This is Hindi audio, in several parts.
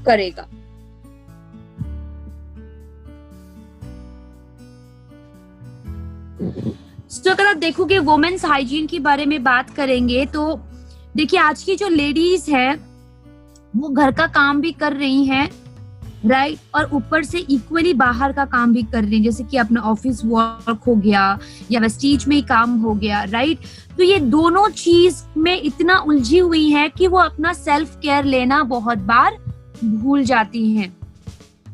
करेगा। तो अगर आप देखोगे वुमेन्स हाइजीन के बारे में बात करेंगे तो देखिए आज की जो लेडीज है वो घर का काम भी कर रही हैं, राइट, और ऊपर से इक्वली बाहर का काम भी कर रही हैं, जैसे कि अपना ऑफिस वर्क हो गया या वेस्टीज में ही काम हो गया, राइट। तो ये दोनों चीज में इतना उलझी हुई है कि वो अपना सेल्फ केयर लेना बहुत बार भूल जाती हैं,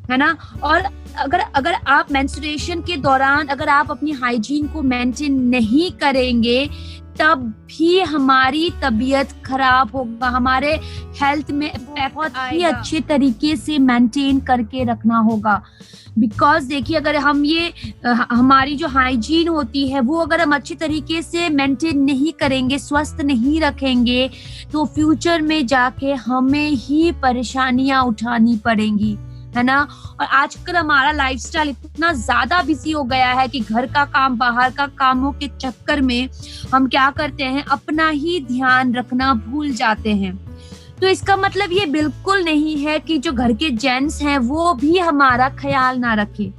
है ना। और अगर आप मेंस्ट्रुएशन के दौरान अगर आप अपनी हाइजीन को मेंटेन नहीं करेंगे तब भी हमारी तबीयत खराब होगा, हमारे हेल्थ में बहुत ही अच्छे तरीके से मेंटेन करके रखना होगा। बिकॉज देखिए अगर हम ये हमारी जो हाइजीन होती है वो अगर हम अच्छी तरीके से मेंटेन नहीं करेंगे, स्वस्थ नहीं रखेंगे, तो फ्यूचर में जाके हमें ही परेशानियां उठानी पड़ेंगी, है ना। और आजकल हमारा लाइफस्टाइल इतना ज्यादा बिजी हो गया है कि घर का काम बाहर का कामों के चक्कर में हम क्या करते हैं, अपना ही ध्यान रखना भूल जाते हैं। तो इसका मतलब ये बिल्कुल नहीं है कि जो घर के जेंट्स हैं वो भी हमारा ख्याल ना रखे।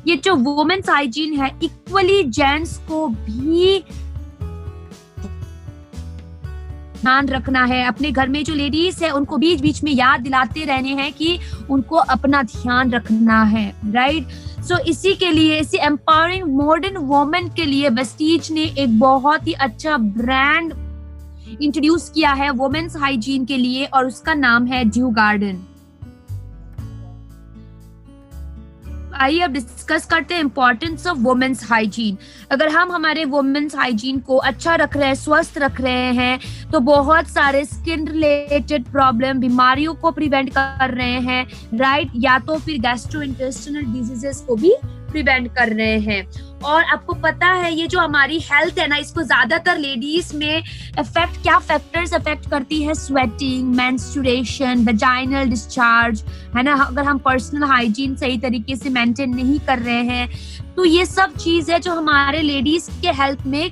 ये जो वुमेन्स हाइजीन है इक्वली जेंट्स को भी ध्यान रखना है। अपने घर में जो लेडीज है उनको बीच बीच में याद दिलाते रहने हैं कि उनको अपना ध्यान रखना है, राइट। सो इसी के लिए, इसी एम्पावरिंग मॉडर्न वुमेन के लिए वेस्टीज ने एक बहुत ही अच्छा ब्रांड इंट्रोड्यूस किया है वुमेन्स हाइजीन के लिए और उसका नाम है ड्यू गार्डन। आइए अब डिस्कस करते हैं इंपॉर्टेंस ऑफ वुमेन्स हाइजीन। अगर हम हमारे वुमेन्स हाइजीन को अच्छा रख रहे हैं, स्वस्थ रख रहे हैं, तो बहुत सारे स्किन रिलेटेड प्रॉब्लम, बीमारियों को प्रिवेंट कर रहे हैं, राइट, या तो फिर गैस्ट्रोइंटेस्टिनल डिजीजेस को भी प्रिवेंट कर रहे हैं। और आपको पता है ये जो हमारी हेल्थ है ना, इसको ज्यादातर लेडीज में क्या फैक्टर्स अफेक्ट करती है, स्वेटिंग, मेंस्ट्रुएशन, वेजाइनल डिस्चार्ज, है ना। अगर हम पर्सनल हाइजीन सही तरीके से मेंटेन नहीं कर रहे हैं तो ये सब चीज है जो हमारे लेडीज के हेल्थ में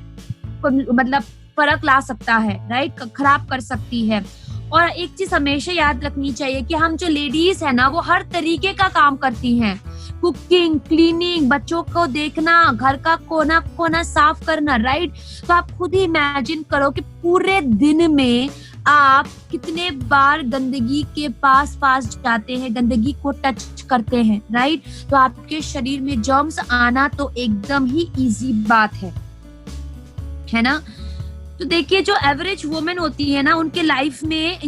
मतलब फर्क ला सकता है, राइट, खराब कर सकती है। और एक चीज हमेशा याद रखनी चाहिए कि हम जो लेडीज है ना वो हर तरीके का काम करती हैं, कुकिंग, क्लीनिंग, बच्चों को देखना, घर का कोना कोना साफ करना, राइट। तो आप खुद ही इमेजिन करो कि पूरे दिन में आप कितने बार गंदगी के पास जाते हैं, गंदगी को टच करते हैं, राइट। तो आपके शरीर में जर्म्स आना तो एकदम ही इजी बात है ना। तो देखिए जो एवरेज वुमेन होती है ना उनके लाइफ में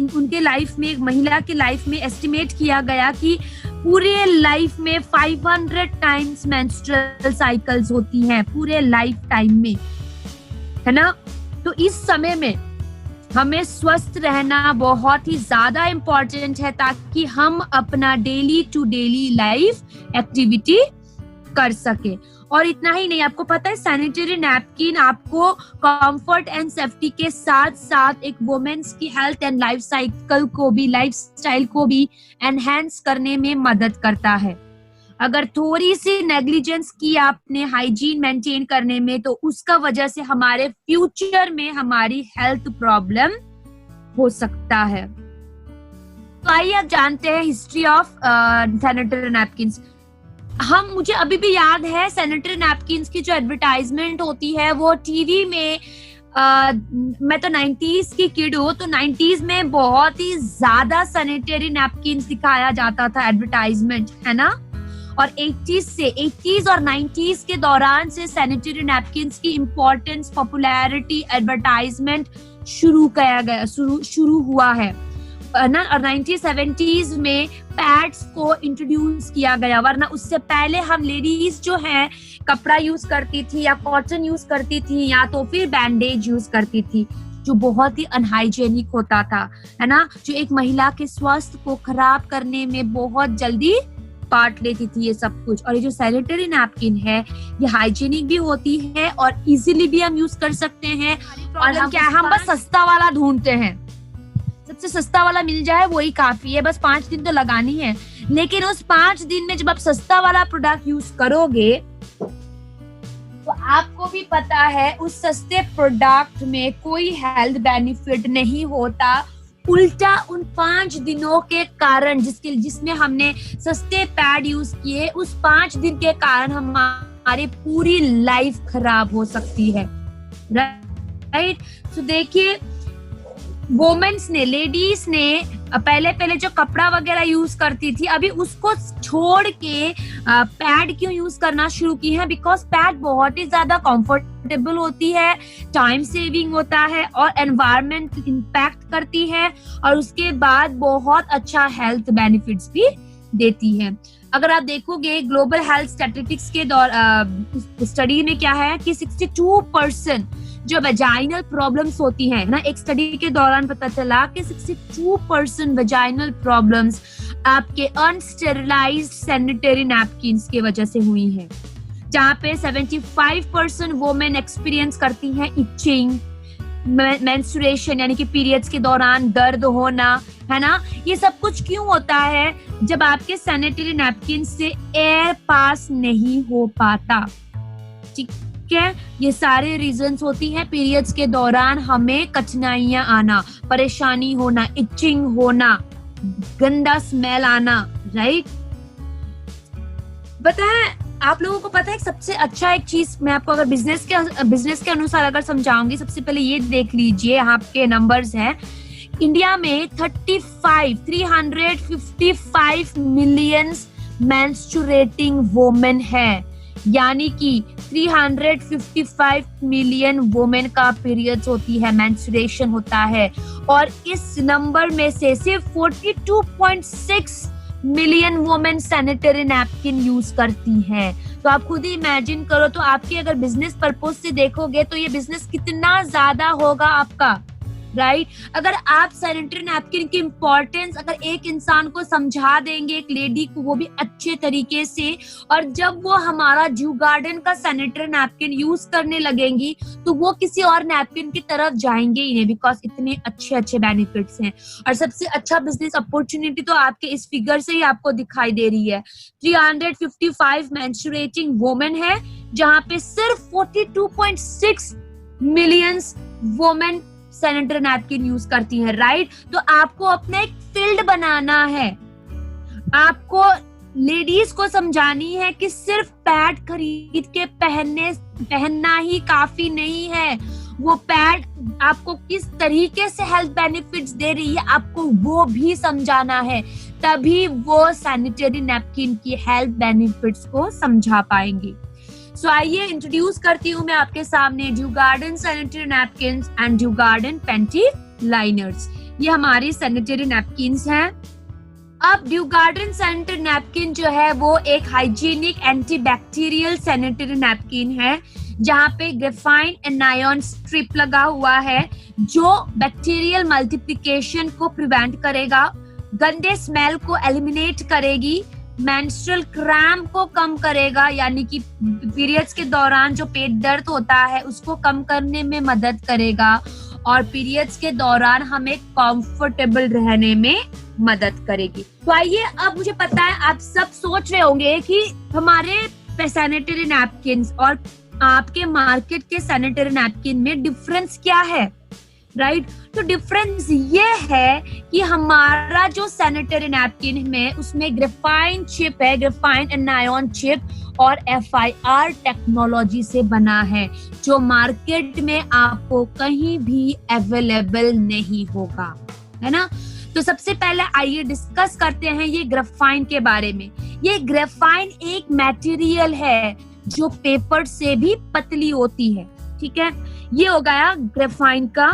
एक महिला के लाइफ में एस्टिमेट किया गया कि पूरे लाइफ में 500 टाइम्स मेंस्ट्रुअल साइकिल्स होती हैं पूरे लाइफ टाइम में, है ना। तो इस समय में हमें स्वस्थ रहना बहुत ही ज्यादा इम्पोर्टेंट है ताकि हम अपना daily to daily life activity कर सके। और इतना ही नहीं, आपको पता है सैनिटरी नैपकिन आपको कंफर्ट एंड सेफ्टी के साथ साथ एक वुमेन्स की हेल्थ एंड लाइफस्टाइल को भी एनहेंस करने में मदद करता है। अगर थोड़ी सी नेग्लिजेंस की आपने हाइजीन मेंटेन करने में तो उसका वजह से हमारे फ्यूचर में हमारी हेल्थ प्रॉब्लम हो सकता है। तो आइए आप जानते हैं हिस्ट्री ऑफ सैनिटरी नैपकिन्स। मुझे अभी भी याद है सैनिटरी नैपकिन्स की जो एडवर्टाइजमेंट होती है वो टीवी में मैं तो 90s की किड हूँ, तो 90s में बहुत ही ज्यादा सैनिटरी नैपकिन्स दिखाया जाता था एडवर्टाइजमेंट, है ना। और 80s और 90s के दौरान से सैनिटरी नैपकिन्स की इम्पोर्टेंस, पॉपुलैरिटी, एडवर्टाइजमेंट शुरू हुआ है ना। और 1970s में पैड्स को इंट्रोड्यूस किया गया, वरना उससे पहले हम लेडीज जो है कपड़ा यूज करती थी या कॉटन यूज करती थी या तो फिर बैंडेज यूज करती थी जो बहुत ही अनहाइजेनिक होता था, है ना, जो एक महिला के स्वास्थ्य को खराब करने में बहुत जल्दी पार्ट लेती थी ये सब कुछ। और ये जो सैनिटरी नैपकिन है ये हाइजीनिक भी होती है और इजीली भी हम यूज कर सकते हैं। और हम बस सस्ता वाला ढूंढते हैं, सबसे सस्ता वाला मिल जाए वही काफी है, बस 5 दिन तो लगानी है। लेकिन उस 5 दिन में जब आप सस्ता वाला प्रोडक्ट यूज करोगे तो आपको भी पता है उस सस्ते प्रोडक्ट में कोई हेल्थ बेनिफिट नहीं होता, उल्टा उन 5 दिनों के कारण जिसमें हमने सस्ते पैड यूज किए, उस 5 दिन के कारण हमारी पूरी लाइफ खराब हो सकती है, राइट। तो देखिए, वोमेन्स ने, लेडीज ने पहले जो कपड़ा वगैरह यूज करती थी, अभी उसको छोड़ के पैड क्यों यूज करना शुरू की है? बिकॉज पैड बहुत ही ज्यादा कंफर्टेबल होती है, टाइम सेविंग होता है और एनवायरमेंट इम्पैक्ट करती है, और उसके बाद बहुत अच्छा हेल्थ बेनिफिट्स भी देती है। अगर आप देखोगे ग्लोबल हेल्थ स्टैटिस्टिक्स के स्टडी में क्या है कि 62% जो वेजाइनल प्रॉब्लम्स होती हैं ना, एक स्टडी के दौरान पता चला कि 62% वेजाइनल प्रॉब्लम्स आपके अनस्टेरिलाइज्ड सैनिटरी नैपकिन्स की वजह से हुई है, जहाँ पे 75% वोमेन एक्सपीरियंस करती हैं इचिंग, मेंस्ट्रुएशन यानी कि पीरियड्स के दौरान दर्द होना, है ना। ये सब कुछ क्यों होता है? जब आपके सैनिटरी नैपकिन से एयर पास नहीं हो पाता, ठीक है। ये सारे रीजंस होती हैं पीरियड्स के दौरान हमें कठिनाइयां आना, परेशानी होना, इचिंग होना, गंदा स्मेल आना, राइट। पता है आप लोगों को, पता है सबसे अच्छा एक चीज मैं आपको अगर बिजनेस के अनुसार अगर समझाऊंगी, सबसे पहले ये देख लीजिए, आपके नंबर्स हैं। इंडिया में 355 मिलियन मेंस्ट्रुएटिंग वुमेन है, यानी कि 355 मिलियन वुमेन का पीरियड्स होती है, मेंस्ट्रुएशन होता है, और इस नंबर में से सिर्फ 42.6 million women sanitary napkin use करती हैं। तो आप खुद ही इमेजिन करो, तो आपके अगर बिजनेस पर्पस से देखोगे तो ये बिजनेस कितना ज्यादा होगा आपका, राइट। अगर आप सैनिटरी नैपकिन की इम्पोर्टेंस अगर एक इंसान को समझा देंगे, एक लेडी को, वो भी अच्छे तरीके से, और जब वो हमारा जू गार्डन का सैनिटरी नैपकिन यूज करने लगेंगी तो वो किसी और नैपकिन की तरफ जाएंगे ही नहीं, बिकॉज इतने अच्छे अच्छे बेनिफिट्स हैं। और सबसे अच्छा बिजनेस अपॉर्चुनिटी तो आपके इस फिगर से ही आपको दिखाई दे रही है। 355 मेंस्ट्रुएटिंग वुमेन है, जहां पे सिर्फ 42.6 million women sanitary napkin use करती है, राइट। तो आपको अपना एक फील्ड बनाना है, आपको लेडीज को समझानी है कि सिर्फ पैड खरीद के पहनना ही काफी नहीं है, वो पैड आपको किस तरीके से हेल्थ बेनिफिट्स दे रही है आपको वो भी समझाना है, तभी वो सैनिटरी नैपकिन की हेल्थ बेनिफिट्स को समझा पाएंगे। सो आइए इंट्रोड्यूस करती हूँ मैं आपके सामने dew garden sanitary napkins and dew garden panty liners. ये हमारी सैनिटरी नैपकिन्स हैं। अब ड्यू गार्डन सैनिटरी नैपकिन जो है वो एक हाइजीनिक एंटीबैक्टीरियल सैनिटरी नैपकिन है, जहाँ पे ग्रेफाइन एनायन स्ट्रिप लगा हुआ है, जो बैक्टीरियल मल्टीप्लिकेशन को प्रिवेंट करेगा, गंदे स्मेल को एलिमिनेट करेगी, मेंस्ट्रुअल क्रैम्प को कम करेगा, यानी कि पीरियड्स के दौरान जो पेट दर्द होता है उसको कम करने में मदद करेगा, और पीरियड्स के दौरान हमें कंफर्टेबल रहने में मदद करेगी। तो आइए, अब मुझे पता है आप सब सोच रहे होंगे कि हमारे सैनिटरी नैपकिन और आपके मार्केट के सैनिटरी नैपकिन में डिफरेंस क्या है, राइट। तो डिफरेंस ये है कि हमारा जो सैनिटरी नैपकिन में उसमें ग्रेफाइन चिप है, ग्रेफाइन एनायन चिप, और FIR टेक्नोलॉजी से बना है, जो मार्केट में आपको कहीं भी अवेलेबल नहीं होगा, है ना। तो सबसे पहले आइए डिस्कस करते हैं ये ग्रेफाइन के बारे में। ये ग्रेफाइन एक मटेरियल है जो पेपर से भी पतली होती है, ठीक है। ये हो गया ग्रेफाइन का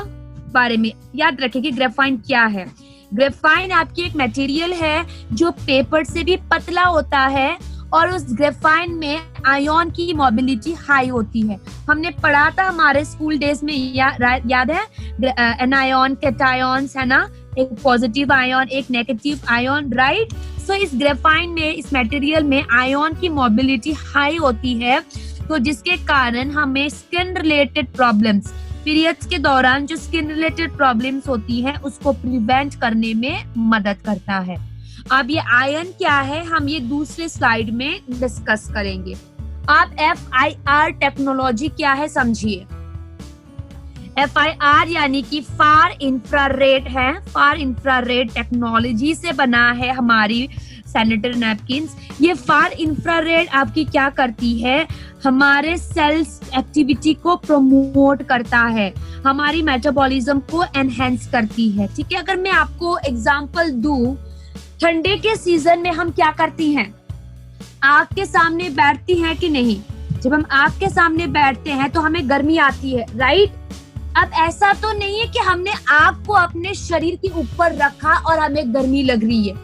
बारे में। याद रखें कि ग्रेफाइन क्या है। ग्रेफाइन आपकी एक मटेरियल है जो पेपर से भी पतला होता है, और उस ग्रेफाइन में आयन की मोबिलिटी हाई होती है। हमने पढ़ा था हमारे स्कूल डेज में, याद है, एनायन, कैटायंस, है ना, एक पॉजिटिव आयन, एक नेगेटिव आयन, राइट। सो इस ग्रेफाइन में, इस मटेरियल में आयन की मोबिलिटी हाई होती है, तो जिसके कारण हमें स्किन रिलेटेड प्रॉब्लम्स, पीरियड्स के दौरान जो स्किन रिलेटेड प्रॉब्लम्स होती हैं उसको प्रिवेंट करने में मदद करता है। अब ये आयन क्या है हम ये दूसरे स्लाइड में डिस्कस करेंगे। आप FIR टेक्नोलॉजी क्या है समझिए। FIR यानी कि फार इंफ्रारेड है, फार इंफ्रारेड टेक्नोलॉजी से बना है हमारी सैनिटरी नैपकिन्स। ये फार इंफ्रारेड आपकी क्या करती है, हमारे सेल्स एक्टिविटी को प्रमोट करता है, हमारी मेटाबॉलिज्म को एनहेंस करती है। ठीक है, अगर मैं आपको एग्जांपल दूं, ठंडे के सीजन में हम क्या करती हैं, आग के सामने बैठती हैं कि नहीं? जब हम आग के सामने बैठते हैं तो हमें गर्मी आती है, राइट? अब ऐसा तो नहीं है कि हमने आग को अपने शरीर के ऊपर रखा और हमें गर्मी लग रही है,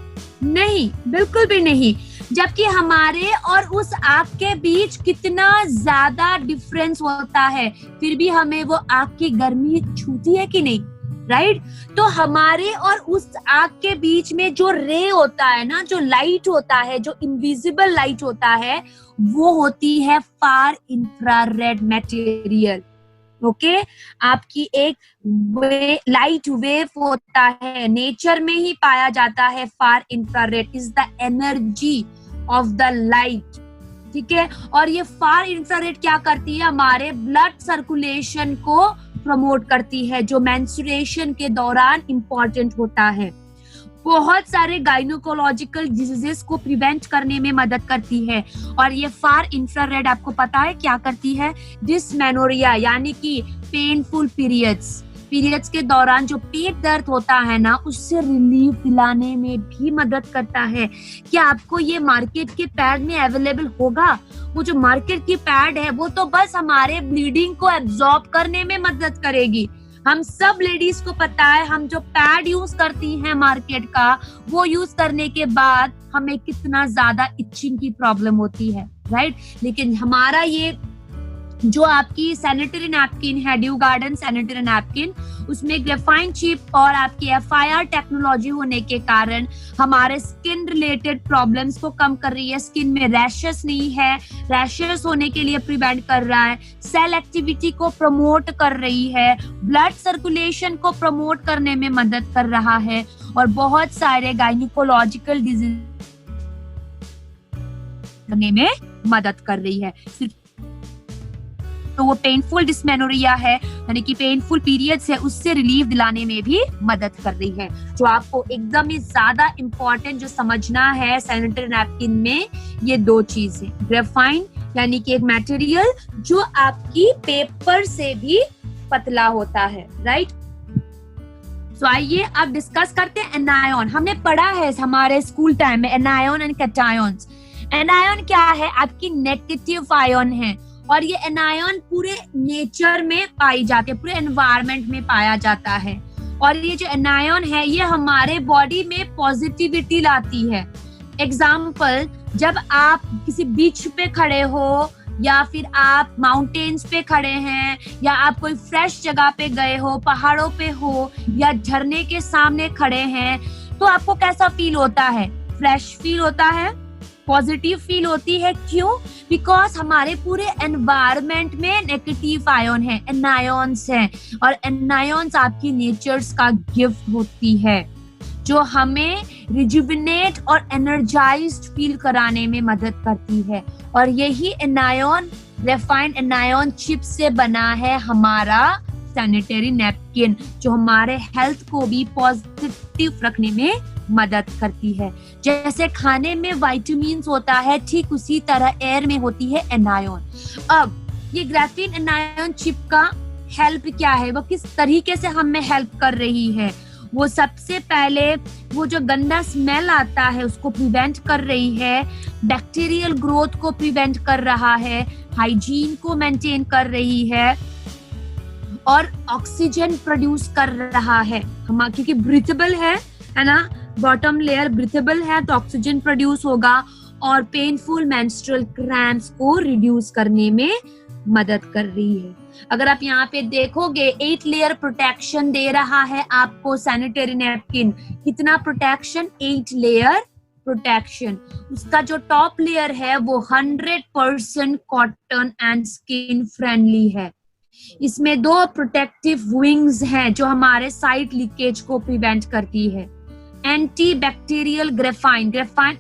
नहीं, बिल्कुल भी नहीं। जबकि हमारे और उस आग के बीच कितना ज्यादा डिफरेंस होता है, फिर भी हमें वो आग की गर्मी छूती है कि नहीं, राइट? तो हमारे और उस आग के बीच में जो रे होता है ना, जो लाइट होता है, जो इनविजिबल लाइट होता है, वो होती है फार इंफ्रारेड मटेरियल। ओके, आपकी एक लाइट वेव होता है, नेचर में ही पाया जाता है। Far infrared is the energy of the light. ठीक है, और ये फार इंफ्रारेड क्या करती है, हमारे ब्लड सर्कुलेशन को प्रमोट करती है, जो मेंस्ट्रुएशन के दौरान इंपॉर्टेंट होता है। बहुत सारे गायनोकोलॉजिकल डिजीजेस को प्रिवेंट करने में मदद करती है। और ये फार इंफ्रारेड आपको पता है क्या करती है, डिस्मेनोरिया यानी कि पेनफुल पीरियड्स के दौरान जो पेट दर्द होता है ना, उससे रिलीफ दिलाने में भी मदद करता है। क्या आपको ये मार्केट के पैड में अवेलेबल होगा? वो जो मार्केट की पैड है वो तो बस हमारे ब्लीडिंग को एब्जॉर्ब करने में मदद करेगी। हम सब लेडीज को पता है, हम जो पैड यूज करती हैं मार्केट का, वो यूज करने के बाद हमें कितना ज्यादा इचिंग की प्रॉब्लम होती है, राइट? लेकिन हमारा ये जो आपकी सैनिटरी नैपकिन है, ड्यू गार्डन सैनिटरी नैपकिन, उसमें ग्रेफाइन चिप और आपकी FIR टेक्नोलॉजी होने के कारण हमारे स्किन रिलेटेड प्रॉब्लम्स को कम कर रही है। स्किन में रैशेस नहीं है, रैशेस होने के लिए प्रिवेंट कर रहा है, सेल एक्टिविटी को प्रमोट कर रही है, ब्लड सर्कुलेशन को प्रमोट करने में मदद कर रहा है, और बहुत सारे गायनिकोलॉजिकल डिजीज करने में मदद कर रही है। तो वो पेनफुल डिस्मेनोरिया है, यानी कि पेनफुल पीरियड्स है, उससे रिलीफ दिलाने में भी मदद कर रही है। जो आपको एकदम ही ज्यादा इम्पोर्टेंट जो समझना है सैनिटरी नैपकिन में, ये दो चीज है। ग्रेफाइन यानी कि एक मटेरियल जो आपकी पेपर से भी पतला होता है, राइट? तो आइए अब डिस्कस करते हैं एनायन। हमने पढ़ा है हमारे स्कूल टाइम में एनायन एंड कैटायंस। एनायन क्या है? आपकी नेगेटिव आयन है, और ये एनायन पूरे नेचर में पाई जाती है, पूरे एनवायरनमेंट में पाया जाता है। और ये जो एनायन है ये हमारे बॉडी में पॉजिटिविटी लाती है। एग्जाम्पल, जब आप किसी बीच पे खड़े हो, या फिर आप माउंटेन्स पे खड़े हैं, या आप कोई फ्रेश जगह पे गए हो, पहाड़ों पे हो, या झरने के सामने खड़े हैं, तो आपको कैसा फील होता है? फ्रेश फील होता है, पॉजिटिव फील होती है। क्यों? बिकॉज हमारे पूरे एनवायरनमेंट में नेगेटिव आयन है, एनायंस हैं, और एनायंस आपकी नेचर्स का गिफ्ट होती है, जो हमें रिजुविनेट और एनर्जाइज्ड फील कराने में मदद करती है। और यही एनायन, ग्रेफाइन एनायन चिप से बना है हमारा सैनिटरी नैपकिन, जो हमारे हेल्थ को भी पॉजिटिव रखने में मदद करती है। जैसे खाने में विटामिन्स होता है, ठीक उसी तरह एयर में होती है एनायन। अब ये ग्रेफाइन एनायन चिप का हेल्प क्या है, वो किस तरीके से हमें हेल्प कर रही है? वो सबसे पहले वो जो गंदा स्मेल आता है उसको प्रिवेंट कर रही है, बैक्टीरियल ग्रोथ को प्रिवेंट कर रहा है, हाइजीन को मेंटेन कर रही है, और ऑक्सीजन प्रोड्यूस कर रहा है। हम क्योंकि ब्रीथेबल है ना, बॉटम लेयर ब्रीथेबल है, तो ऑक्सीजन प्रोड्यूस होगा, और पेनफुल मेंस्ट्रुअल क्रैम्प्स को रिड्यूस करने में मदद कर रही है। अगर आप यहाँ पे देखोगे 8 लेयर प्रोटेक्शन दे रहा है आपको सैनिटरी नैपकिन। कितना प्रोटेक्शन? 8 layer protection. उसका जो टॉप लेयर है वो 100% कॉटन एंड स्किन फ्रेंडली है। इसमें 2 प्रोटेक्टिव विंग्स हैं जो हमारे साइड लीकेज को प्रिवेंट करती है। Anti bacterial graphene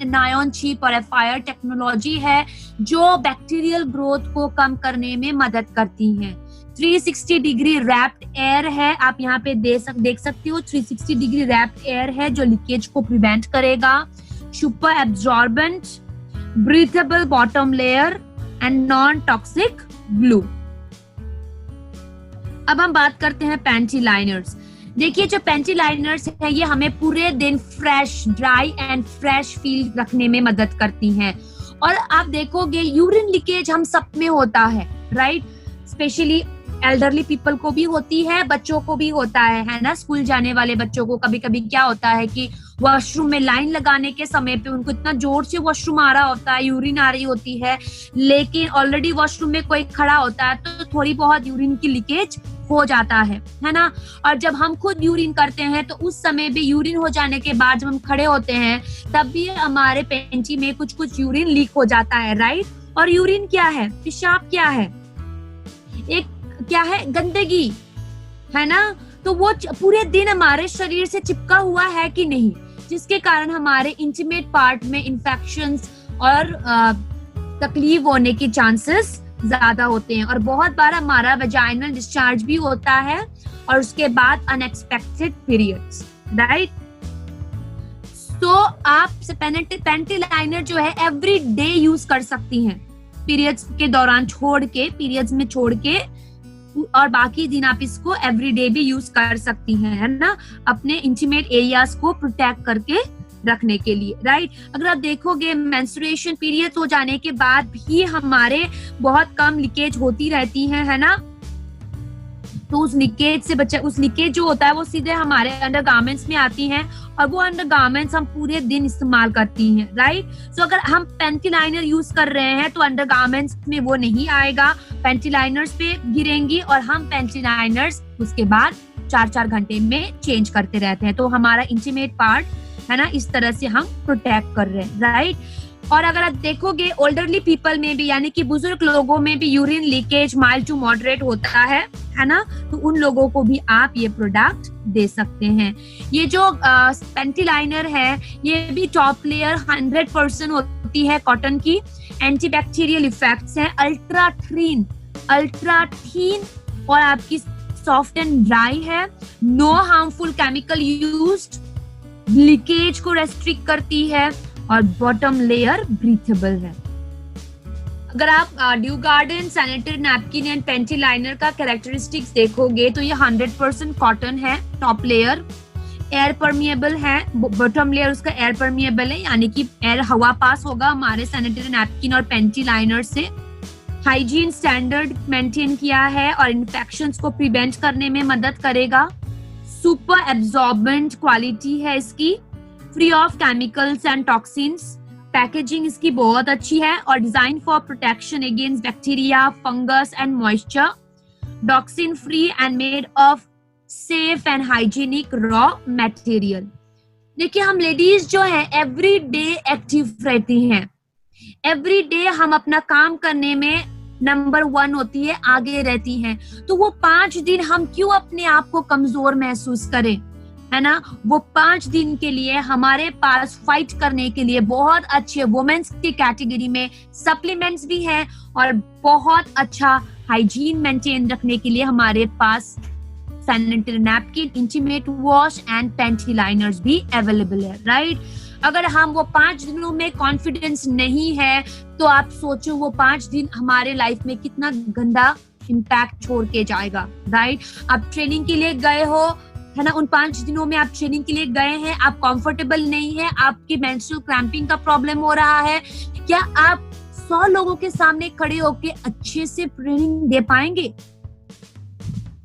anion chip और FIR टेक्नोलॉजी है जो बैक्टीरियल ग्रोथ को कम करने में मदद करती है। 360 डिग्री रैप्ड एयर है, आप यहाँ पे देख सकते हो 360 डिग्री रैप्ड एयर है जो लीकेज को प्रिवेंट करेगा। Super absorbent, breathable bottom layer and non toxic glue. अब हम बात करते हैं पैंटी लाइनर्स। देखिए जो पैंटी लाइनर्स है ये हमें पूरे दिन fresh, dry and fresh feel रखने में मदद करती हैं। और आप देखोगे यूरिन लीकेज हम सब में होता है, राइट? स्पेशली एल्डरली पीपल को भी होती है, बच्चों को भी होता है ना? स्कूल जाने वाले बच्चों को कभी कभी क्या होता है कि वॉशरूम में लाइन लगाने के समय पे उनको इतना जोर से वॉशरूम आ रहा होता है, यूरिन आ रही होती है, लेकिन ऑलरेडी वॉशरूम में कोई खड़ा होता है तो थोड़ी बहुत यूरिन की लीकेज हो जाता है ना? और जब हम खुद यूरिन करते हैं तो उस समय भी यूरिन हो जाने के बाद जब हम खड़े होते हैं तब भी हमारे पेंची में कुछ यूरिन लीक हो जाता है, राइट? और यूरिन क्या है? पेशाब क्या है? एक क्या है? गंदगी है ना? तो वो पूरे दिन हमारे शरीर से चिपका हुआ है कि नहीं, जिसके कारण हमारे इंटीमेट पार्ट में इन्फेक्शंस और तकलीफ होने के चांसेस ज्यादा होते हैं। और बहुत बार हमारा वेजाइनल डिस्चार्ज भी होता है और उसके बाद अनएक्सपेक्टेड पीरियड्स, राइट? तो आप पैंटी लाइनर जो है एवरी डे यूज कर सकती हैं, पीरियड्स के दौरान पीरियड्स में छोड़ के, और बाकी दिन आप इसको एवरी डे भी यूज कर सकती हैं, है ना? अपने इंटीमेट एरियाज को प्रोटेक्ट करके रखने के लिए, राइट? अगर आप देखोगे मेंस्ट्रुएशन पीरियड हो जाने के बाद भी हमारे बहुत कम लीकेज होती रहती है ना? तो उस लीकेज जो होता है वो सीधे हमारे अंडरगारमेंट्स में आती हैं और वो अंडरगारमेंट्स हम पूरे दिन इस्तेमाल करती हैं, राइट? सो अगर हम पैंटी लाइनर यूज कर रहे हैं तो अंडरगारमेंट्स में वो नहीं आएगा, पैंटी लाइनर्स पे गिरेंगी और हम पैंटी लाइनर्स उसके बाद 4-4 घंटे में चेंज करते रहते हैं। तो हमारा इंटीमेट पार्ट है ना, इस तरह से हम प्रोटेक्ट कर रहे हैं, राइट? और अगर आप देखोगे ओल्डरली पीपल में भी, यानी कि बुजुर्ग लोगों में भी urine leakage mild to moderate होता है ना? तो उन लोगों को भी आप ये प्रोडक्ट दे सकते हैं। ये जो पैंटी लाइनर है ये भी टॉप लेयर 100% होती है कॉटन की, एंटीबैक्टीरियल इफेक्ट्स हैं, अल्ट्रा थीन और आपकी सॉफ्ट एंड ड्राई है, no harmful chemical used, leakage को रेस्ट्रिक्ट करती है और बॉटम लेयर ब्रीथेबल है। अगर आप Dew garden sanitary napkin and panty liner का कैरेक्टरिस्टिक्स देखोगे तो ये 100% कॉटन है, टॉप लेयर एयर परमिएबल है, बॉटम लेयर उसका एयर परमिएबल है, यानी कि एयर हवा पास होगा हमारे सैनिटरी नैपकिन और पैंटी लाइनर से। हाइजीन स्टैंडर्ड मेंटेन किया है और इन्फेक्शंस को प्रिवेंट करने में मदद करेगा। सुपर एब्जॉर्बेंट क्वालिटी है इसकी, free of chemicals and toxins. Packaging इसकी बहुत अच्छी है और design for protection against bacteria, fungus and moisture, toxin free and made of safe and hygienic raw material. देखिए हम लेडीज जो है एवरी डे एक्टिव रहती हैं, एवरी डे हम अपना काम करने में नंबर 1 होती है, आगे रहती हैं। तो वो 5 दिन हम क्यों अपने आप को कमजोर महसूस करें, है ना? वो 5 दिन के लिए हमारे पास फाइट करने के लिए बहुत अच्छे वुमेन्स की कैटेगरी में सप्लीमेंट्स भी हैं और बहुत अच्छा हाइजीन मेंटेन रखने के लिए हमारे पास sanitary napkin, intimate wash and panty liners भी अवेलेबल है, राइट? अगर हम वो 5 दिनों में कॉन्फिडेंस नहीं है तो आप सोचो वो 5 दिन हमारे लाइफ में कितना गंदा इम्पैक्ट छोड़ के जाएगा, राइट? आप ट्रेनिंग के लिए गए हो, है ना? उन 5 दिनों में आप ट्रेनिंग के लिए गए हैं, आप कंफर्टेबल नहीं है, आपकी मेंस्ट्रुअल क्रैम्पिंग का प्रॉब्लम हो रहा है, क्या आप 100 लोगों के सामने खड़े होके अच्छे से ट्रेनिंग दे पाएंगे,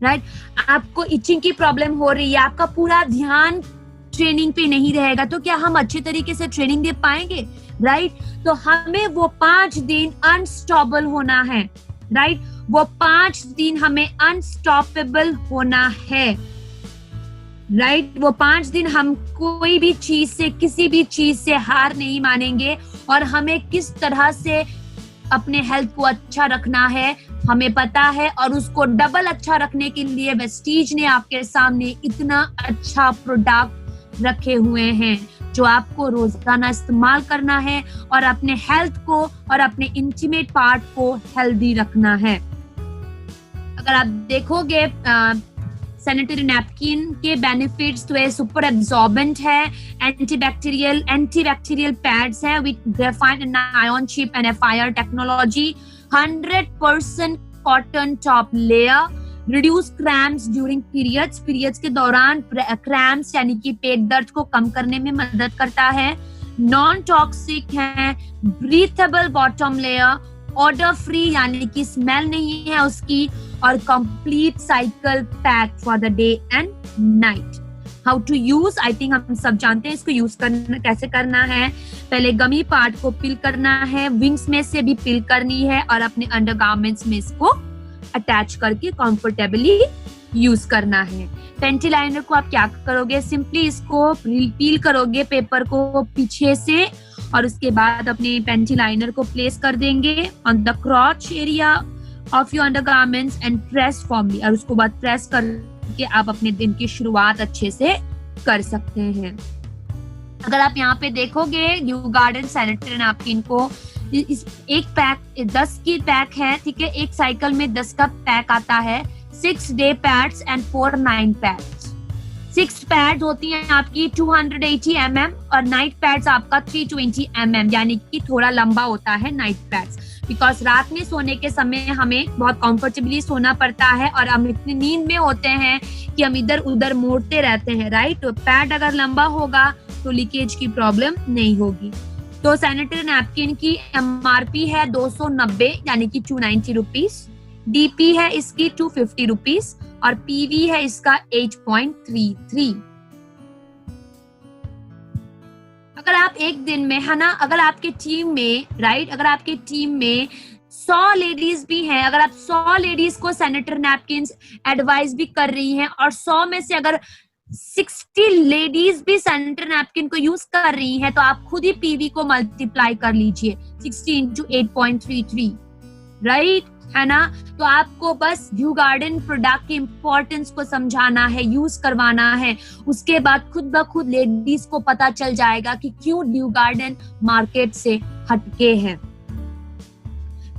राइट? आपको इचिंग की प्रॉब्लम हो रही है, आपका पूरा ध्यान ट्रेनिंग पे नहीं रहेगा, तो क्या हम अच्छे तरीके से ट्रेनिंग दे पाएंगे, राइट? तो हमें वो 5 दिन अनस्टॉपेबल होना है, राइट? वो 5 दिन हमें अनस्टॉपेबल होना है, राइट? वो 5 दिन हम कोई भी चीज से, किसी भी चीज से हार नहीं मानेंगे और हमें किस तरह से अपने हेल्थ को अच्छा रखना है हमें पता है, और उसको डबल अच्छा रखने के लिए वेस्टीज ने आपके सामने इतना अच्छा प्रोडक्ट रखे हुए हैं जो आपको रोजाना इस्तेमाल करना है और अपने हेल्थ को और अपने इंटीमेट पार्ट को हेल्दी रखना है। अगर आप देखोगे सैनिटरी नैपकिन के बेनिफिट्स तो ये सुपर एब्जॉर्बेंट है, एंटीबैक्टीरियल पैड्स है with graphite and ion chip and FIR technology, 100% cotton top layer, reduce cramps during periods के दौरान क्रैम्प्स यानी कि पेट दर्द को कम करने में मदद करता है, नॉन टॉक्सिक है, breathable bottom layer, odour free यानी कि स्मेल नहीं है उसकी, और complete cycle pack for the day and night. How to use, I think हम सब जानते हैं इसको यूज करना कैसे करना है। पहले गमी पार्ट को पिल करना है, विंग्स में से भी पिल करनी है और अपने अंडरगारमेंट्स में इसको अटैच करके कंफर्टेबली यूज करना है। पेंटी लाइनर को आप क्या करोगे, सिंपली इसको पील करोगे पेपर को पीछे से और उसके बाद अपने पेंटी लाइनर को प्लेस कर देंगे on the क्रॉच area of your undergarments and press formally, और उसको बाद प्रेस करके आप अपने दिन की शुरुआत अच्छे से कर सकते हैं। अगर आप यहाँ पे देखोगे न्यू गार्डन सैनिटरी नैपकिन को, इस एक पैक 10 की पैक है, ठीक है, एक साइकिल में 10 का पैक आता है, 6 day pads and 4 night pads. 6 pads होती हैं आपकी 280 mm और नाइट पैड्स आपका 320 mm, यानी कि थोड़ा लंबा होता है नाइट पैड्स, बिकॉज रात में सोने के समय हमें बहुत कंफर्टेबली सोना पड़ता है और हम इतनी नींद में होते हैं कि हम इधर उधर मोड़ते रहते हैं, राइट। तो पैड अगर लंबा होगा तो लीकेज की प्रॉब्लम नहीं होगी। तो सैनिटरी नैपकिन की MRP है 290 यानी कि 290 रुपीज, DP है इसकी 250 रुपीज और PV है इसका 8.33। अगर आप एक दिन में, है ना, अगर आपके टीम में, राइट, अगर आपके टीम में 100 लेडीज भी हैं, अगर आप 100 लेडीज को सैनिटरी नैपकिन एडवाइस भी कर रही हैं और 100 में से अगर 60 लेडीज भी सैनिटरी नैपकिन को यूज कर रही हैं, तो आप खुद ही PV को मल्टीप्लाई कर लीजिए 60 into 8.33, राइट, है ना। तो आपको बस ड्यू गार्डन प्रोडक्ट की इंपॉर्टेंस को समझाना है, यूज करवाना है, उसके बाद खुद ब खुद लेडीज को पता चल जाएगा कि क्यों ड्यू गार्डन मार्केट से हटके है।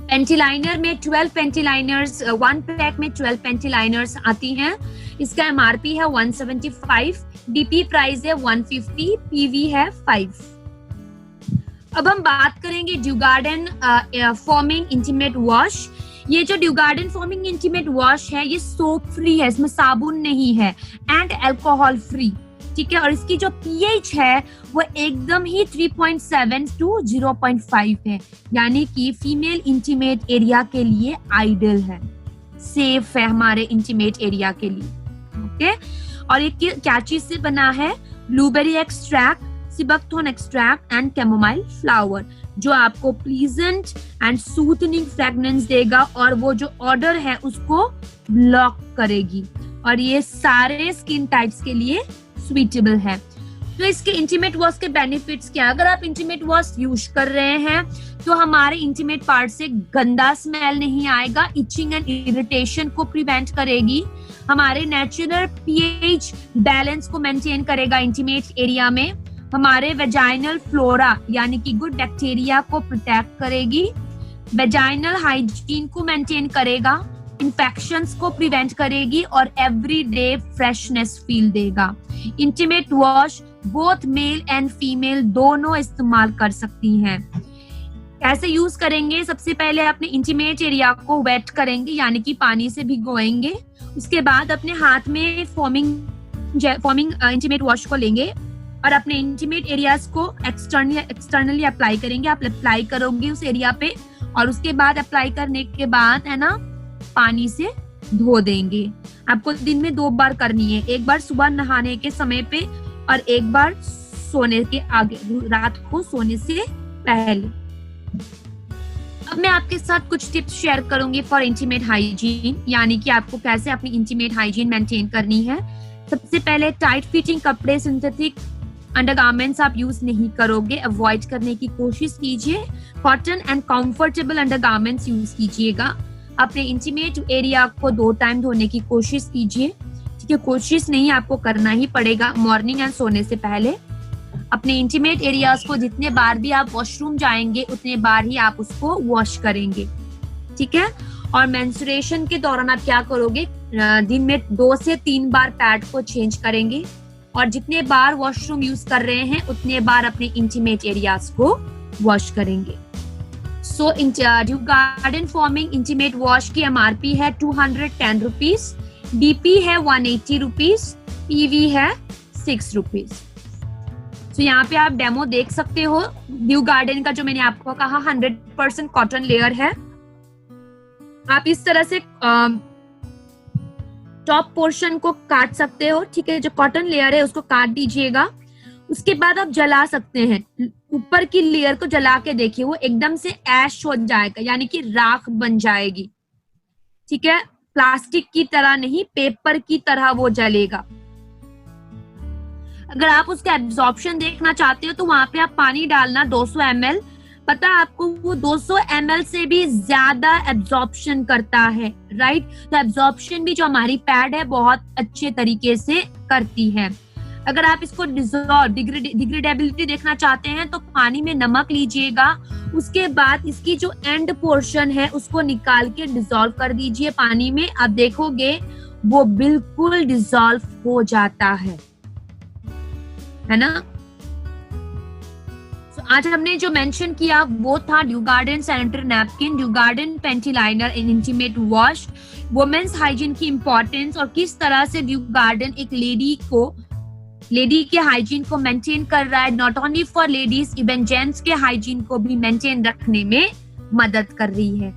पेंटी लाइनर में 12 पेंटी लाइनर्स, 1 पैक में 12 पेंटी लाइनर्स आती हैं। इसका MRP है 175, DP प्राइस है 150, PV है 5। अब हम बात करेंगे due garden forming intimate wash. ये जो due garden forming intimate wash है ये सोप फ्री है, इसमें साबुन नहीं है, एंड अल्कोहल फ्री, ठीक है। और इसकी जो pH है वो एकदम ही 3.7 to 0.5 है, यानी कि फीमेल इंटीमेट एरिया के लिए आइडियल है, सेफ है हमारे इंटीमेट एरिया के लिए, ओके। और ये क्या चीज से बना है, blueberry extract, sea buckthorn extract and chamomile flower, जो आपको प्लीजेंट एंड सूथनिंग फ्रेग्रेंस देगा और वो जो ऑर्डर है उसको ब्लॉक करेगी, और ये सारे स्किन टाइप्स के लिए सुइटेबल है। तो इसके इंटीमेट वॉश के बेनिफिट्स क्या, अगर आप इंटीमेट वॉश यूज कर रहे हैं तो हमारे इंटीमेट पार्ट से गंदा स्मेल नहीं आएगा, इचिंग एंड इरिटेशन को प्रिवेंट करेगी, हमारे नेचुरल pH बैलेंस को मेंटेन करेगा इंटीमेट एरिया में, हमारे वेजाइनल फ्लोरा यानी कि गुड बैक्टीरिया को प्रोटेक्ट करेगी, वेजाइनल हाइजीन को मेंटेन करेगा, इन्फेक्शंस को प्रिवेंट करेगी और एवरीडे फ्रेशनेस फील देगा। Intimate wash both male and female दोनों इस्तेमाल कर सकती हैं। कैसे यूज करेंगे, सबसे पहले अपने इंटीमेट एरिया को वेट करेंगे यानी कि पानी से भिगोएंगे, उसके बाद अपने हाथ में फॉर्मिंग इंटीमेट वॉश को लेंगे और अपने इंटीमेट एरियाज को एक्सटर्नली अप्लाई करेंगे। आप अप्लाई करोगे उस एरिया पे और उसके बाद अप्लाई करने के बाद, है ना, पानी से धो देंगे। आपको दिन में 2 बार करनी है, एक बार सुबह नहाने के समय पे और एक बार सोने के आगे, रात को सोने से पहले। अब मैं आपके साथ कुछ टिप्स शेयर करूंगी फॉर इंटीमेट हाइजीन, यानी कि आपको कैसे अपनी इंटीमेट हाइजीन मेंटेन करनी है। सबसे पहले टाइट फिटिंग कपड़े, सिंथेटिक अंडरगारमेंट्स आप यूज नहीं करोगे, अवॉइड करने की कोशिश कीजिए। Cotton and comfortable undergarments use कीजिएगा। अपने इंटीमेट एरिया को 2 टाइम धोने की कोशिश कीजिए, ठीक है, कोशिश नहीं, आपको करना ही पड़ेगा मॉर्निंग एंड सोने से पहले। अपने इंटीमेट एरियाज को जितने बार भी आप वॉशरूम जाएंगे उतने बार ही आप उसको वॉश करेंगे, ठीक है। और मेंस्ट्रुएशन के दौरान आप क्या करोगे, दिन में 2 से 3 बार पैड को चेंज करेंगे और जितने बार वॉशरूम यूज कर रहे हैं उतने बार अपने इंटीमेट एरियाज को वॉश करेंगे। So due garden forming intimate wash की MRP है 210 रुपीज, DP है 180 रुपीज, PV है 6 रुपीज। तो यहाँ पे आप डेमो देख सकते हो। ड्यू गार्डन का जो मैंने आपको कहा 100% कॉटन लेयर है। आप इस तरह से टॉप पोर्शन को काट सकते हो, ठीक है, जो कॉटन लेयर है उसको काट दीजिएगा। उसके बाद आप जला सकते हैं, ऊपर की लेयर को जला के देखिए, वो एकदम से ऐश हो जाएगा, यानी कि राख बन जाएगी, ठीक है, प्लास्टिक की तरह नहीं, पेपर की तरह वो जलेगा। अगर आप उसका एब्जॉर्प्शन देखना चाहते हो तो वहां पे आप पानी डालना 200 ml, पता है आपको वो 200 ml से भी ज्यादा एब्जॉर्प्शन करता है, राइट। तो एब्जॉर्प्शन भी जो हमारी पैड है बहुत अच्छे तरीके से करती है। अगर आप इसको डिग्रेडेबिलिटी देखना चाहते हैं तो पानी में नमक लीजिएगा, उसके बाद इसकी जो एंड पोर्शन है उसको निकाल के डिसॉल्व कर दीजिए पानी में। आप देखोगे वो बिल्कुल डिसॉल्व हो जाता है ना। आज हमने जो मेंशन किया वो था dew garden sanitary napkin, dew garden panty liner in intimate wash, women's hygiene की इंपॉर्टेंस और किस तरह से ड्यू गार्डन एक लेडी के हाइजीन को मेंटेन कर रहा है। Not only for ladies, even gents के हाइजीन को भी मेंटेन रखने में मदद कर रही है।